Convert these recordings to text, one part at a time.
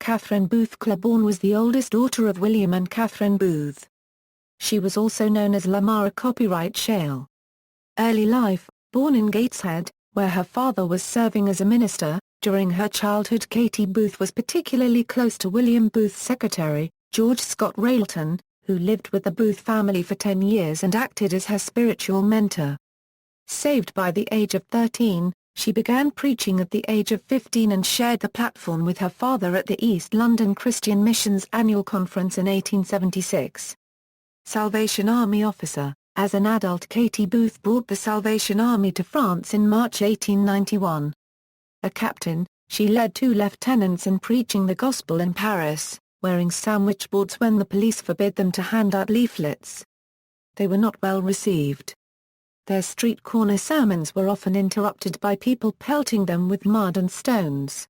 Catherine Booth-Clibborn was the oldest daughter of William and Catherine Booth. She was also known as Lamara copyright Shale. Early life: born in Gateshead, where her father was serving as a minister. During her childhood, Katie Booth was particularly close to William Booth's secretary, George Scott Railton, who lived with the Booth family for 10 years and acted as her spiritual mentor. Saved by the age of 13, she began preaching at the age of 15 and shared the platform with her father at the East London Christian Missions Annual Conference in 1876. Salvation Army officer: as an adult, Katie Booth brought the Salvation Army to France in March 1891. A captain, she led 2 lieutenants in preaching the gospel in Paris, wearing sandwich boards when the police forbid them to hand out leaflets. They were not well received. Their street corner sermons were often interrupted by people pelting them with mud and stones.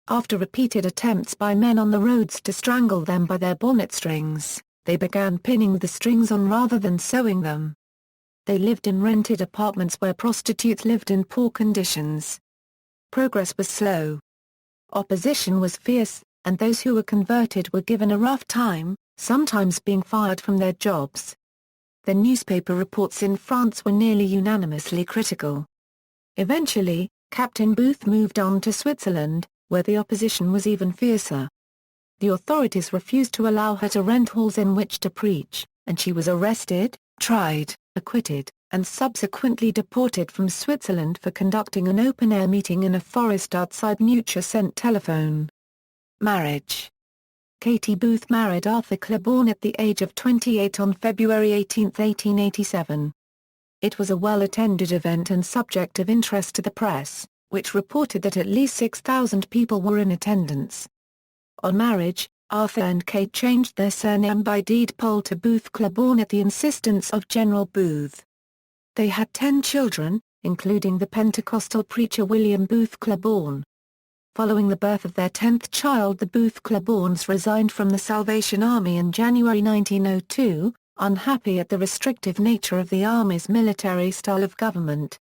After repeated attempts by men on the roads to strangle them by their bonnet strings, they began pinning the strings on rather than sewing them. They lived in rented apartments where prostitutes lived in poor conditions. Progress was slow. Opposition was fierce, and those who were converted were given a rough time, sometimes being fired from their jobs. The newspaper reports in France were nearly unanimously critical. Eventually, Captain Booth moved on to Switzerland, where the opposition was even fiercer. The authorities refused to allow her to rent halls in which to preach, and she was arrested, tried, acquitted, and subsequently deported from Switzerland for conducting an open-air meeting in a forest outside Neutre Saint Telephone. Marriage: Katie Booth married Arthur Clibborn at the age of 28 on February 18, 1887. It was a well-attended event and subject of interest to the press, which reported that at least 6,000 people were in attendance. On marriage, Arthur and Kate changed their surname by deed poll to Booth-Clibborn at the insistence of General Booth. They had 10 children, including the Pentecostal preacher William Booth-Clibborn. Following the birth of their 10th child, the Booth-Clibborns resigned from the Salvation Army in January 1902, unhappy at the restrictive nature of the Army's military style of government.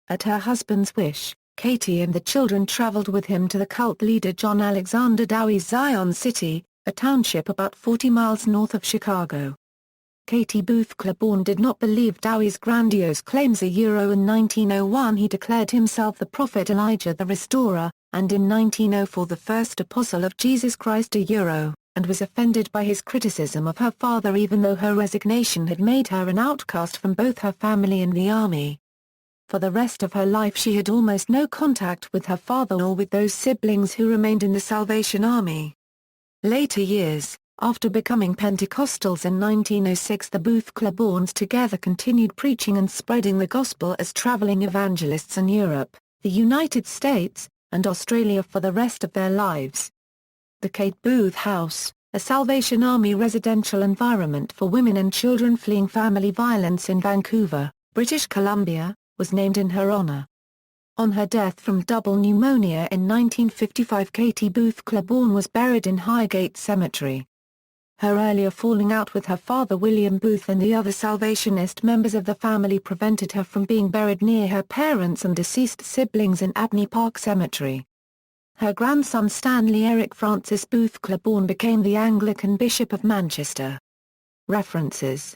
At her husband's wish, Katie and the children traveled with him to the cult leader John Alexander Dowie's Zion City, a township about 40 miles north of Chicago. Katie Booth-Clibborn did not believe Dowie's grandiose claims. In 1901 he declared himself the prophet Elijah the Restorer, and in 1904 the first apostle of Jesus Christ, and was offended by his criticism of her father even though her resignation had made her an outcast from both her family and the army. For the rest of her life she had almost no contact with her father or with those siblings who remained in the Salvation Army. Later years: after becoming Pentecostals in 1906, the Booth-Clibborns together continued preaching and spreading the gospel as traveling evangelists in Europe, the United States, and Australia for the rest of their lives. The Kate Booth House, a Salvation Army residential environment for women and children fleeing family violence in Vancouver, British Columbia, was named in her honor. On her death from double pneumonia in 1955, Katie Booth-Clibborn was buried in Highgate Cemetery. Her earlier falling out with her father William Booth and the other Salvationist members of the family prevented her from being buried near her parents and deceased siblings in Abney Park Cemetery. Her grandson Stanley Eric Francis Booth-Clibborn became the Anglican Bishop of Manchester. References